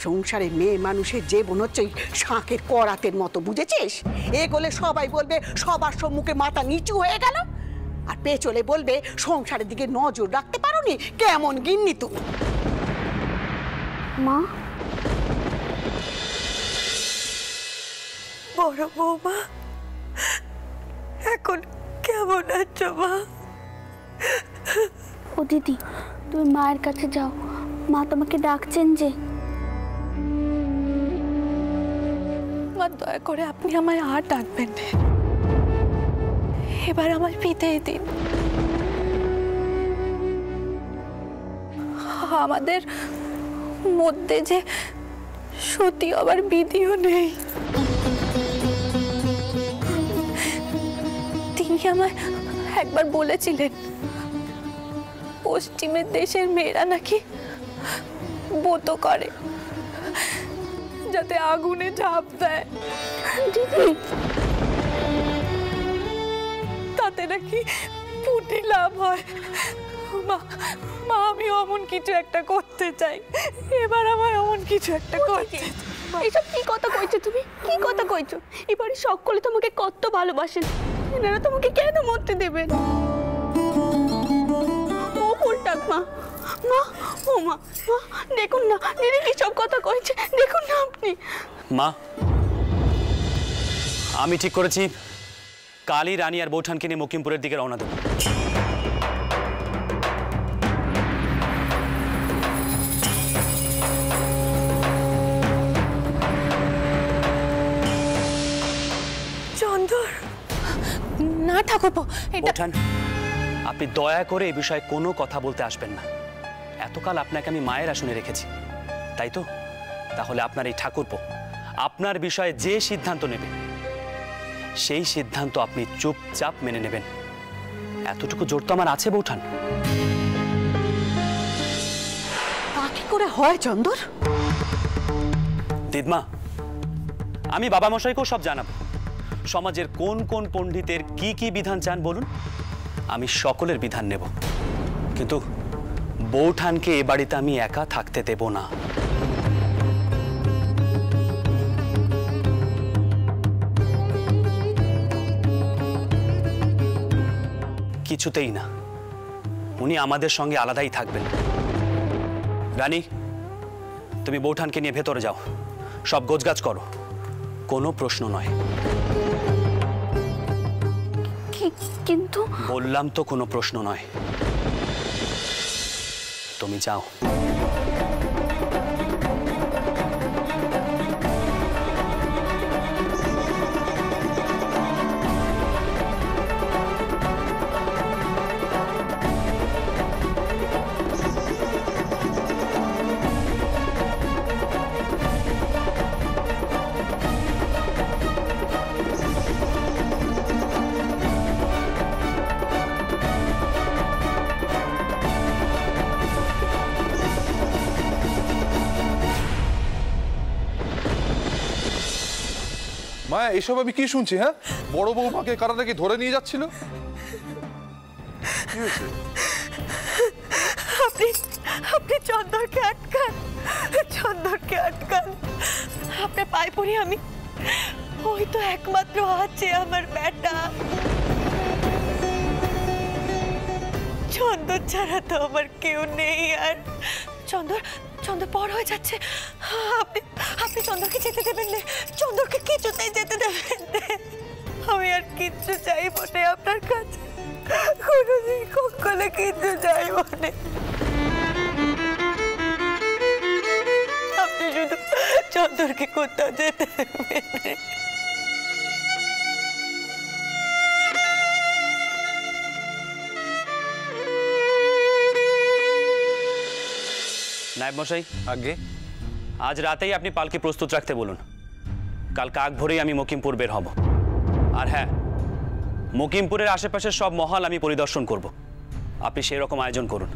সংসারে মেয়ে মানুষের জীবন হচ্ছে শাঁখের করাতের মতো, বুঝেছিস? এগোলে সবাই বলবে সবার সম্মুখে মাথা নিচু হয়ে গেল, আর পেছলে বলবে সংসারের দিকে নজর রাখতে পারোনি, কেমন গিন্নি তুমি। মা, বড় বৌমা এখন কেমন আছো মা? ও দিদি, তুমি মায়ের কাছে যাও, মা তোমাকে ডাকছেন যে। মা, দয়া করে আপনি আমায় আর ডাকবেন না, এবার আমায় বিদায় দিন। আমাদের মধ্যে যে সতী আবার বিধিও নেই। তিনি আমায় একবার বলেছিলেন পশ্চিমের দেশের মেয়েরা নাকি ব্রত করে যাতে আগুনে ঝাঁপ দেয়, তাতে নাকি পুঁটি লাভ হয়। মা, আমি অমন কিছু একটা করতে চাই, এবার আমায় অমন কিছু একটা করতে। এইসব কি কথা কইছো তুমি? কি কথা কইছো? এবারে সকলে তোমাকে কত ভালোবাসেন, এনারা তোমাকে কেন মরতে দেবেন? ও উল্টাক মা, মা, ও মা, মা দেখুন না দিদি কি সব কথা কইছে, দেখুন না আপনি। মা, আমি ঠিক করেছি কালই রানী আর বৌঠানকে নিয়ে মকিমপুরের দিকে রওনা দেব। চন্দর, না ঠাকুরপো, বৌঠান, আপনি দয়া করে এই বিষয়ে কোনো কথা বলতে আসবেন না। এতকাল আপনাকে আমি মায়ের আসনে রেখেছি, তাই তো? তাহলে আপনার এই ঠাকুরপো আপনার বিষয়ে যে সিদ্ধান্ত নেবে সেই সিদ্ধান্ত আপনি চুপচাপ মেনে নেবেন, এতটুকু জোর তো আমার আছে বৌঠান। তা কি করে হয় চন্দর? দিদমা, আমি বাবা মশাইকেও সব জানাবো। সমাজের কোন কোন পণ্ডিতের কি কি বিধান চান বলুন, আমি সকলের বিধান নেব, কিন্তু বৌঠানকে এ বাড়িতে আমি একা থাকতে দেব না। কিছুতেই না, উনি আমাদের সঙ্গে আলাদাই থাকবেন। রানী, তুমি বৌঠানকে নিয়ে ভেতরে যাও, সব গোছগাছ করো, কোনো প্রশ্ন নয়। কিন্তু বললাম তো কোনো প্রশ্ন নয়, তুমি যাও। মায়া, এসব আমি কি শুনছি? হ্যাঁ, বড় বৌমাকে কারা নাকি ধরে নিয়ে যাচ্ছিল? কি হয়েছে? আপনি চন্দরকে আটকান, চন্দরকে আটকান। আপনার পায়ে পড়ি আমি, ওই তো একমাত্র আছে আমার বেটা। চন্দর ছাড়া তো আমার কেউ নেই। আর চন্দর পর হয়ে যাচ্ছে, আপনি চন্দরকে যেতে দেবেন না, চন্দরকে কিছুতেই যেতে দেবেন না। আমি আর কিচ্ছু চাইব না আপনার কাছে, কোনোদিন কখনো কিচ্ছু চাইব না। আপনি শুধু চন্দরকে কোথাও যেতে দেবেন না। নায়েব মশাই, আগে আজ রাতেই আপনি পালকি প্রস্তুত রাখতে বলুন। কাল কাক ভোরেই আমি মকিমপুর বের হব। আর হ্যাঁ, মকিমপুরের আশেপাশের সব মহল আমি পরিদর্শন করব, আপনি সেই রকম আয়োজন করুন।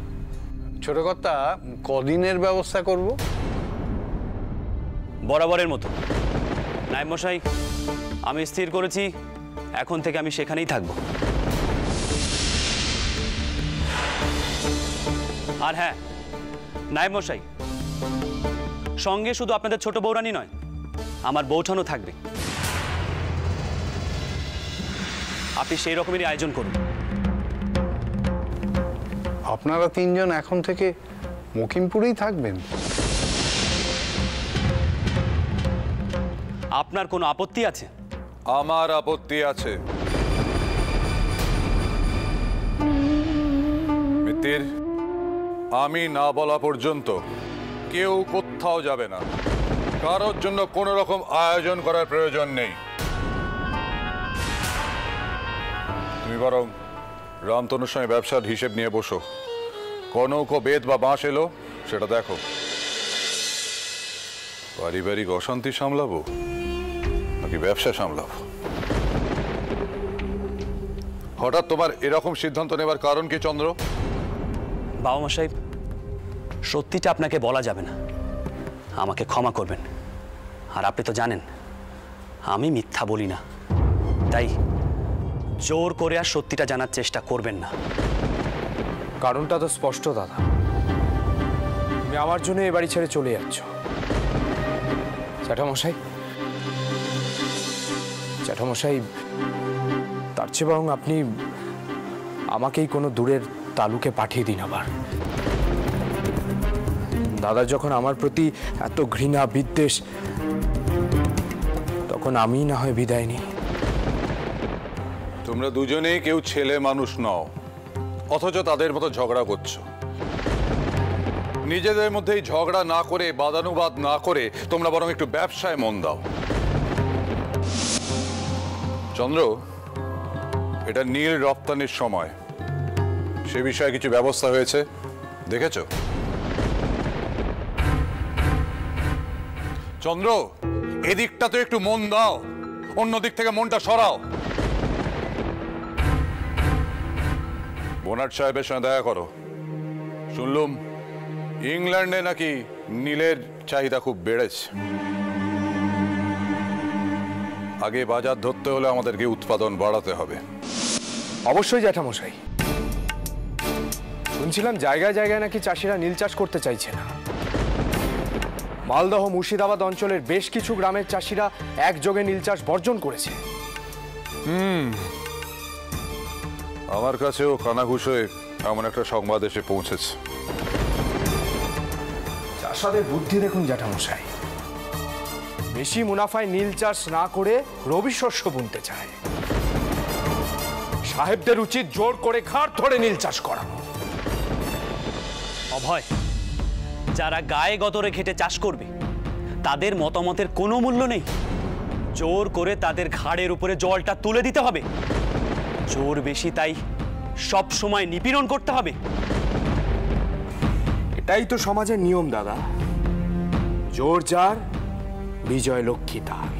ছোট কর্তা, কদিনের ব্যবস্থা করব? বরাবরের মতো। নায়েব মশাই, আমি স্থির করেছি এখন থেকে আমি সেখানেই থাকব। আর হ্যাঁ নায়েব মশাই, সঙ্গে শুধু আপনাদের ছোট বৌরানী নয়, আমার বৌঠানও থাকবে। আপনি সেই রকমেরই আয়োজন করুন। আপনারা তিনজন এখন থেকে মকিমপুরেই থাকবেন? আপনার কোনো আপত্তি আছে? আমার আপত্তি আছে। মিত্তির, আমি না বলা পর্যন্ত কেউ কোথাও যাবে না। কারোর জন্য কোনো রকম আয়োজন করার প্রয়োজন নেই। তুমি বরং রামতনুর সঙ্গে ব্যবসার হিসেব নিয়ে বসো। কনক বেদ বা বাঁশ এলো সেটা দেখো। পারিবারিক অশান্তি সামলাবো নাকি ব্যবসা সামলাবো? হঠাৎ তোমার এরকম সিদ্ধান্ত নেবার কারণ কি চন্দ্র? বাবা মশাই, সত্যিটা আপনাকে বলা যাবে না, আমাকে ক্ষমা করবেন। আর আপনি তো জানেন আমি মিথ্যা বলি না, তাই জোর করে আর সত্যিটা জানার চেষ্টা করবেন না। কারণটা তো স্পষ্ট দাদা, তুমি আমার জন্য এ বাড়ি ছেড়ে চলে যাচ্ছ। জ্যাঠামশাই, জ্যাঠামশাই, তার চেয়ে বরং আপনি আমাকেই কোনো দূরের তালুকে পাঠিয়ে দিন আবার। দাদা যখন আমার প্রতি এত ঘৃণা বিদ্বেষ, তখন আমি না হয় বিদায় নিই। তোমরা দুজনেই কেউ ছেলে মানুষ নও, অথচ তাদের মতো ঝগড়া করছো। নিজেদের মধ্যেই ঝগড়া না করে, বাদানুবাদ না করে তোমরা বরং একটু ব্যবসায় মন দাও। চন্দ্র, এটা নীল রপ্তানির সময়, সে বিষয়ে কিছু ব্যবস্থা হয়েছে দেখেছো? চন্দ্র, এদিকটা তো একটু মন দাও, অন্য দিক থেকে মনটা সরাও। বোনার্ড সাহেবের সঙ্গে দেখা করো। শুনলুম ইংল্যান্ডে নাকি নীলের চাহিদা খুব বেড়েছে। আগে বাজার ধরতে হলে আমাদেরকে উৎপাদন বাড়াতে হবে। অবশ্যই জ্যাঠামশাই, শুনছিলাম জায়গায় জায়গায় নাকি চাষিরা নীল চাষ করতে চাইছে না। মালদহ মুর্শিদাবাদ অঞ্চলের বেশ কিছু গ্রামের চাষিরা একযোগে নীল চাষ বর্জন করেছে। আমার কাছেও কানাঘুষ হয়ে এমন একটা সংবাদ এসে পৌঁছেছে। চাষাদের বুদ্ধি দেখুন জ্যাঠামশাই, বেশি মুনাফায় নীল চাষ না করে রবি শস্য বুনতে চায়। সাহেবদের উচিত জোর করে ঘাট ধরে নীল চাষ করানো। অভয়, যারা গায়ে গতরে খেটে চাষ করবে তাদের মতামতের কোনো মূল্য নেই। জোর করে তাদের ঘাড়ের উপরে জলটা তুলে দিতে হবে। জোর বেশি, তাই সব সময় নিপীড়ন করতে হবে। এটাই তো সমাজের নিয়ম দাদা, জোর যার বিজয় লক্ষ্মী তার।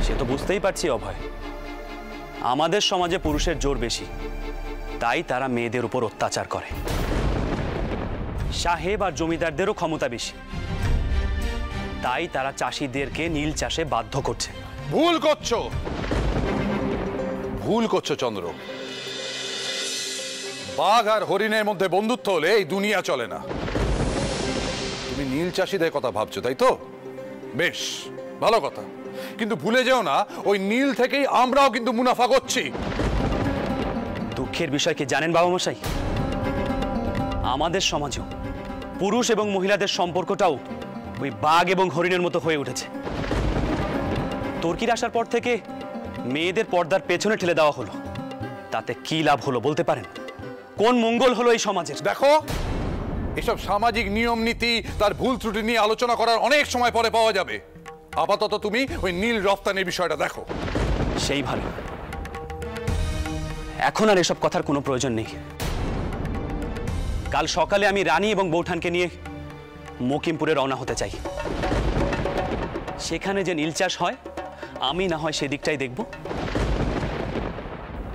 সে তো বুঝতেই পারছি অভয়, আমাদের সমাজে পুরুষের জোর বেশি, তাই তারা মেয়েদের উপর অত্যাচার করে। সাহেব আর জমিদারদেরও ক্ষমতা বেশি, তাই তারা চাষিদেরকে নীল চাষে বাধ্য করছে। ভুল করছো, ভুল করছো চন্দ্র। বাঘ আর হরিণের মধ্যে বন্ধুত্ব হলে এই দুনিয়া চলে না। তুমি নীল চাষিদের কথা ভাবছো, তাই তো? বেশ ভালো কথা, কিন্তু ভুলে যেও না ওই নীল থেকেই আমরাও কিন্তু মুনাফা করছি। দুঃখের বিষয় কি জানেন বাবা মশাই, আমাদের সমাজেও পুরুষ এবং মহিলাদের সম্পর্কটাও ওই বাঘ এবং হরিণের মতো হয়ে উঠেছে। তুর্কির আসার পর থেকে মেয়েদের পর্দার পেছনে ঠেলে দেওয়া হলো, তাতে কি লাভ হলো বলতে পারেন? কোন মঙ্গল হলো এই সমাজের? দেখো, এসব সামাজিক নিয়ম নীতি তার ভুল ত্রুটি নিয়ে আলোচনা করার অনেক সময় পরে পাওয়া যাবে। আপাতত তুমি ওই নীল রপ্তানির বিষয়টা দেখো। সেই ভালো, এখন আর এসব কথার কোনো প্রয়োজন নেই। কাল সকালে আমি রানী এবং বৌঠানকে নিয়ে মকিমপুরে রওনা হতে চাই। সেখানে যে নীল চাষ হয় আমি না হয় সেদিকটাই দেখব।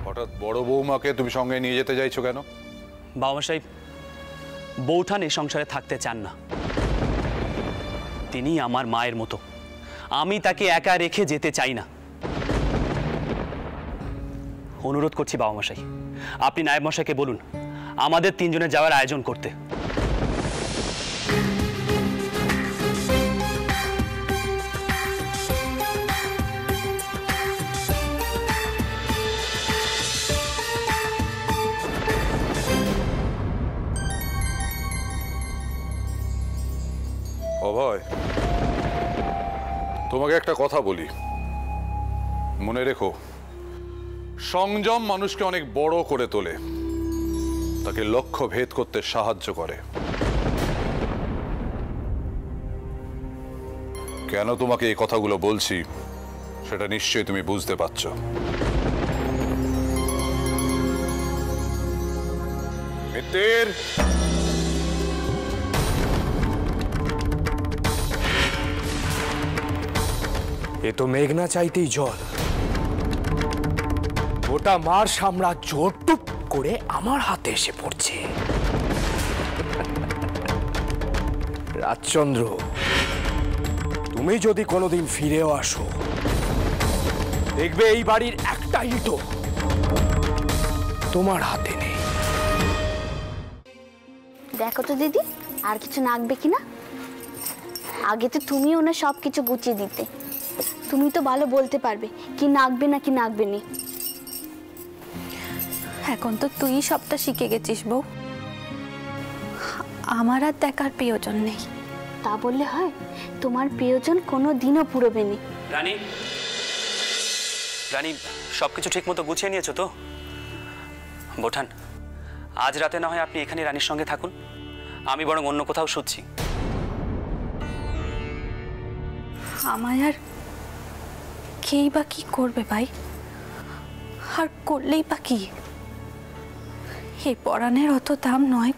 হঠাৎ বড় বৌমাকে তুমি সঙ্গে নিয়ে যেতে চাইছো কেন? বাবা সাহেব, বৌঠান এই সংসারে থাকতে চান না। তিনি আমার মায়ের মতো, আমি তাকে একা রেখে যেতে চাই না। অনুরোধ করছি বাবা মশাই, আপনি নায়েব মশাইকে বলুন আমাদের তিনজনের যাওয়ার আয়োজন করতে। তোমাকে একটা কথা বলি, মনে রেখো, সংযম মানুষকে অনেক বড় করে তোলে, তাকে লক্ষ্য ভেদ করতে সাহায্য করে। কেন তোমাকে এই কথাগুলো বলছি সেটা নিশ্চয়ই তুমি বুঝতে পারছো। মিত্তির, এ তো মেঘনা চাইতেই জল। গোটা মার সাম্রাজ্য টুপ করে আমার হাতে এসে পড়ছে। রাজচন্দ্র, তুমি যদি কোনোদিন ফিরেও আসো, দেখবে এই বাড়ির একটা ইটও তোমার হাতে নেই। দেখো তো দিদি, আর কিছু নাগবে কিনা। আগে তো তুমি ওনার সব কিছু গুছিয়ে দিতে, তুমি তো ভালো বলতে পারবে কি নাগবে না কি নাগবে নি। এখন তো তুই সবটা শিখে গেছিস বউ, আমার আর দেখার প্রয়োজন নেই। তা বললে হয়? তোমার প্রয়োজন কোনো দিনও পুরোবে না। রানী, রানী, সবকিছু ঠিক মতো গুছিয়ে নিয়েছো তো? বোঠান, আজ রাতে না হয় আপনি এখানে রানীর সঙ্গে থাকুন, আমি বরং অন্য কোথাও শুচ্ছি। আমায় আর কেই বা কি করবে ভাই, আর করলেই বা কি? এই পরাণের অত দাম নয়।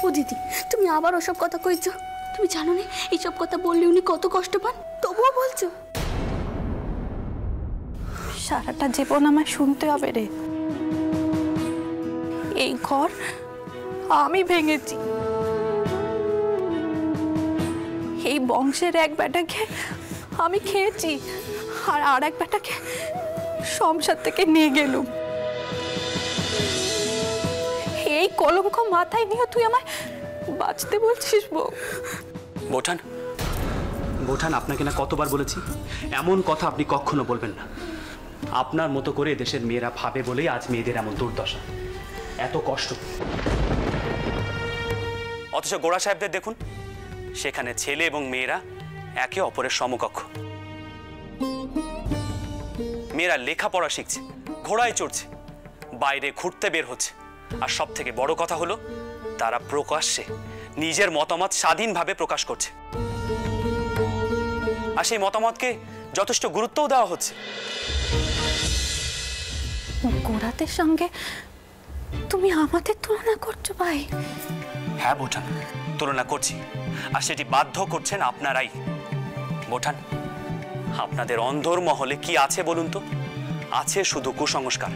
ও দিদি, তুমি আবার ওসব কথা কইছো? তুমি জানো না এইসব কথা বললে উনি কত কষ্ট পান, তবুও বলছো? সারাটা জীবন আমায় শুনতে হবে রে। এই ঘর আমি ভেঙেছি, এই বংশের এক বেটাকে আমি খেয়েছি, আর এক বেটাকে সংসার থেকে নিয়ে গেলুম। এই কলঙ্ক মাথায় নিয়ে তুই আমায় বাঁচতে বলছিস বউ? বোঠান, বোঠান, আপনাকে না কতবার বলেছি এমন কথা আপনি কখনো বলবেন না। আপনার মতো করে দেশের মেয়েরা ভাবে বলেই আজ মেয়েদের এমন দুর্দশা, এত কষ্ট। অথচ গোড়া সাহেবদের দেখুন, সেখানে ছেলে এবং মেয়েরা একে অপরের সমকক্ষ। মেয়েরা লেখাপড়া শিখছে, ঘোড়ায় চড়ছে, বাইরে ঘুরতে বের হচ্ছে, আর সব থেকে বড় কথা হলো তারা প্রকাশ্যে নিজের মতামত স্বাধীনভাবে প্রকাশ করছে, আর সেই মতামতকে যথেষ্ট গুরুত্বও দেওয়া হচ্ছে। গোড়াদের সঙ্গে তুমি আমাদের তুলনা করছো ভাই? হ্যাঁ বোঠান, তুলনা করছি, আর সেটি বাধ্য করছেন আপনারাই। বোঠান, আপনাদের অন্ধর মহলে কি আছে বলুন তো? আছে শুধু কুসংস্কার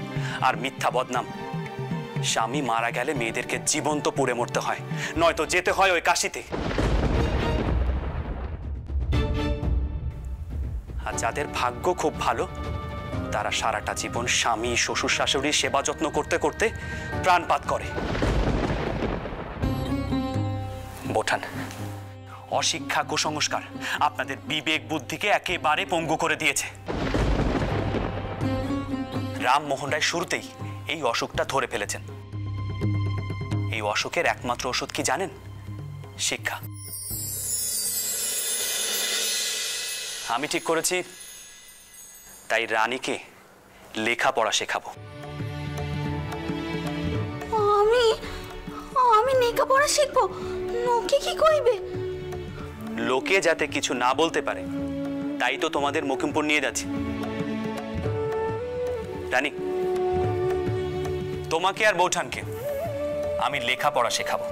আর মিথ্যা বদনাম। স্বামী মারা গেলে মেয়েদেরকে জীবন্ত পুড়ে মরতে হয়, নয়তো যেতে হয় ওই কাশিতে। আর যাদের ভাগ্য খুব ভালো, তারা সারাটা জীবন স্বামী শ্বশুর শাশুড়ির সেবা যত্ন করতে করতে প্রাণপাত করে। বোঠান, অশিক্ষা কুসংস্কার আপনাদের বিবেক বুদ্ধিকে একেবারে পঙ্গু করে দিয়েছে। রামমোহন রায় শুরুতেই এই অসুখটা ধরে ফেলেছেন। এই অসুখের একমাত্র ওষুধ কি জানেন? শিক্ষা। আমি ঠিক করেছি, তাই রানীকে লেখাপড়া শেখাবো। আমি লেখাপড়া শিখবো? লোকে কি কইবে? লোকে যাতে কিছু না বলতে পারে, তাই তো তোমাদের মকিমপুর নিয়ে যাচ্ছি। রানী, তোমাকে আর বৌঠানকে আমি লেখাপড়া শেখাবো।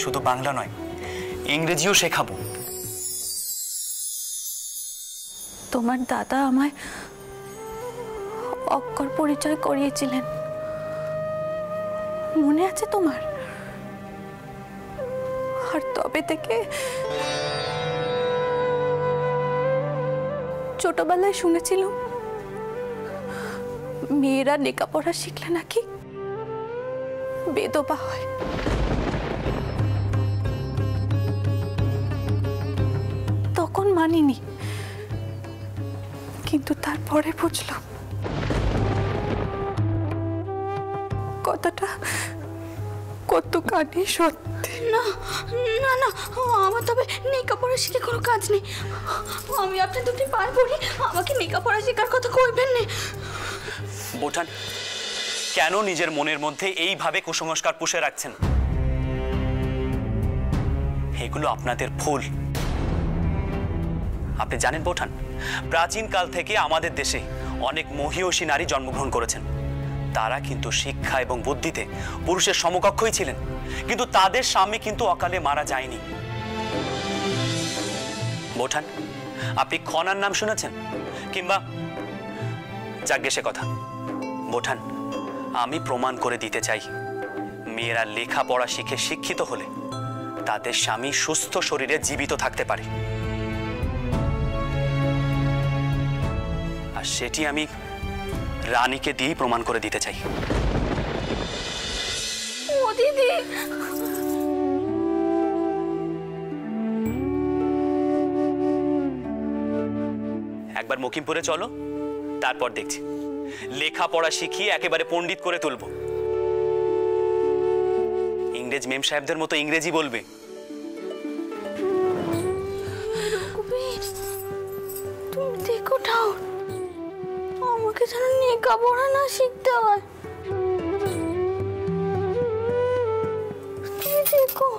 শুধু বাংলা নয়, ইংরেজিও শেখাবো। তোমার দাদা আমায় অক্ষর পরিচয় করিয়েছিলেন, মনে আছে তোমার? আর তবে থেকে ছোটবেলায় শুনেছিলাম মেয়েরা লেখাপড়া শিখলে নাকি বেদবা হয়। তখন মানিনি, কিন্তু তারপরে বুঝলাম কথাটা কত কানে সত্যি। না না না, আমার তবে লেখাপড়া শিখে কোনো কাজ নেই। আমি আপনার দুটি পার পড়ি, আমাকে লেখাপড়া শেখার কথা কইবেন না। বোঠান, কেন নিজের মনের মধ্যে এইভাবে কুসংস্কার পুষে রাখছেন? এগুলো আপনাদের ভুল। আপনি জানেন বোঠান, প্রাচীন কাল থেকে আমাদের দেশে অনেক মহীয়সী নারী জন্মগ্রহণ করেছেন। তারা কিন্তু শিক্ষা এবং বুদ্ধিতে পুরুষের সমকক্ষই ছিলেন, কিন্তু তাদের স্বামী কিন্তু অকালে মারা যায়নি। বোঠান, আপনি খনার নাম শুনেছেন? কিংবা যাজ্ঞে সে কথা। বোঠান, আমি প্রমাণ করে দিতে চাই, মেয়েরা লেখাপড়া শিখে শিক্ষিত হলে তাদের স্বামী সুস্থ শরীরে জীবিত থাকতে পারে, আর সেটি আমি রানীকে দিয়েই প্রমাণ করে দিতে চাই। ও দিদি, একবার মকিমপুরে চলো, তারপর দেখছি। লেখাপড়া শিখিয়ে একেবারে পণ্ডিত করে তুলব। ইংরেজ মেম সাহেবদের মতো ইংরেজি বলবে। রঘুবীর, তুমি দেখো ঠাউর, আমাকে যেন লেখাপড়া না শিখতে হয়। তুমি দেখো।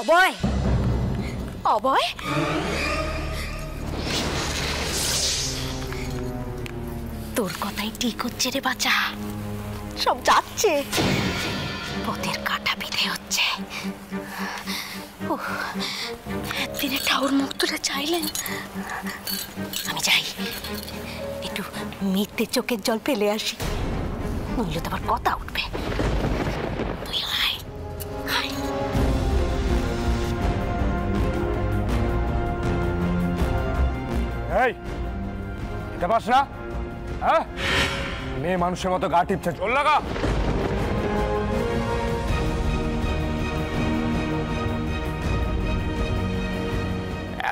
অভয়, অভয়, তোর কথাই ঠিক হচ্ছে রে বাচ্চা। সব যাচ্ছে, পথের কাটা বিধে হচ্ছে। একদিনে ঠাউর মুখ তুলে চাইলেন। আমি যাই, একটু মিথ্যে চোখের জল ফেলে আসি, নইলে তো আবার কথা উঠবে। তুই আয়, আয়। এই, এটা পাস না? হ্যাঁ, মেয়ে মানুষের মতো গা টিপছে, চল লাগা।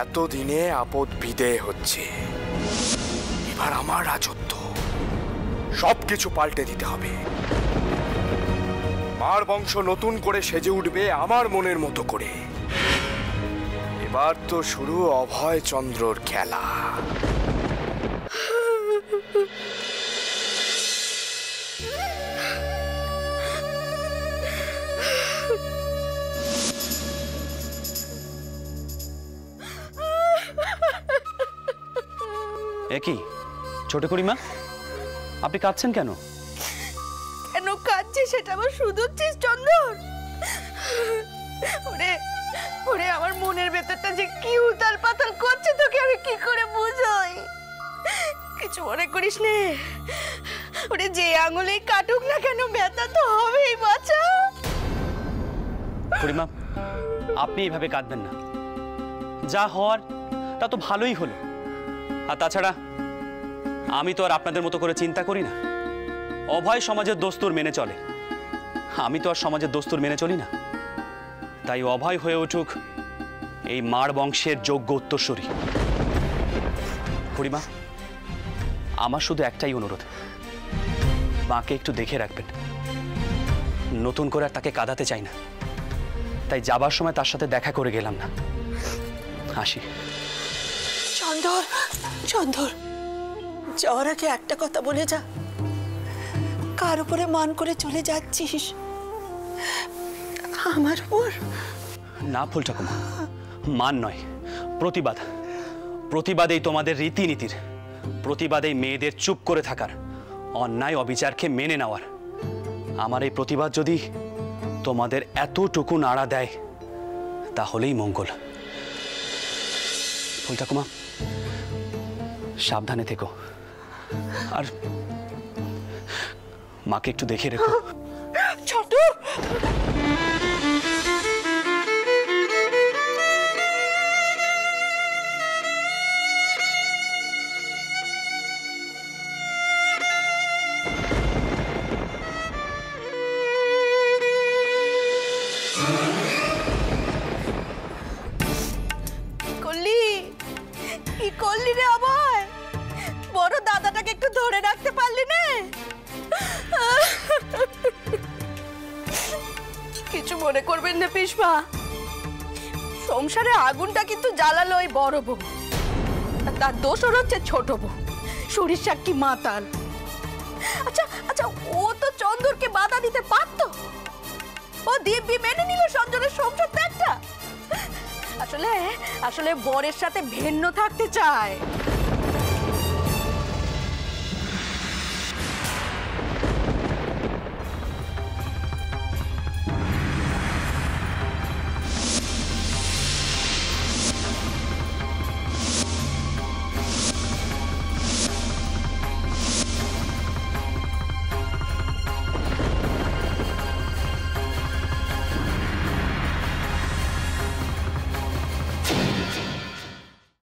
এতদিনে আপদ বিদেয় হচ্ছে, এবার আমার রাজত্ব, সবকিছু পাল্টে দিতে হবে। মার বংশ নতুন করে সেজে উঠবে আমার মনের মতো করে। এবার তো শুরু অভয় চন্দ্রর খেলা। কি ছোট করিমা, আপনি কাঁদছেন কেন? কেন কাঁদছিস সেটা আবার শুধুচ্ছিস চন্দর? ওরে ওরে, আমার মনের ভেতরটা যে কি উতাল পাতাল করছে, তোকে আমি কি করে বুঝাই? কিছু মনে করিস নে। ওরে, যে আঙুলে কাটুক না কেন, ব্যথা তো হবেই বাচ্চা। করিমা, আপনি এইভাবে কাঁদবেন না। যা হওয়ার তা তো ভালোই হলো। আর তাছাড়া আমি তো আর আপনাদের মতো করে চিন্তা করি না। অভয় সমাজের দস্তুর মেনে চলে, আমি তো আর সমাজের দস্তুর মেনে চলি না। তাই অভয় হয়ে উঠুক এই মার বংশের যোগ্য উত্তরসূরি। করিমা, আমার শুধু একটাই অনুরোধ, মাকে একটু দেখে রাখবেন। নতুন করে আর তাকে কাঁদাতে চাই না, তাই যাবার সময় তার সাথে দেখা করে গেলাম না। আসি। চন্দর, চন্দর, যাওয়ার আগে একটা কথা বলে যা। কার উপরে মান করে চলে যাচ্ছিস? আমার উপর? না ফুল ঠাকুমা, মান নয়, প্রতিবাদ। প্রতিবাদেই তোমাদের রীতিনীতির, প্রতিবাদেই মেয়েদের চুপ করে থাকার, অন্যায় অবিচারকে মেনে নেওয়ার। আমার এই প্রতিবাদ যদি তোমাদের এতটুকু নাড়া দেয় তাহলেই মঙ্গল। ফুল ঠাকুমা, সাবধানে থেকো, আর মাকে একটু দেখে রেখো। ছোট, ধরে রাখতে পারলি না? কিছু মনে করবেন না পিসমা, সংসারে আগুনটা কিন্তু জ্বালালো ওই বড় বউ, আর তার দোষর হচ্ছে ছোট বউ শরীর সাক্ষী মাতাল। আচ্ছা আচ্ছা, ও তো চন্দরকে বাধা দিতে পারতো, ও দিব্যি মেনে নিল সঞ্জনের সংসার ত্যাগটা। আসলে আসলে বরের সাথে ভিন্ন থাকতে চায়।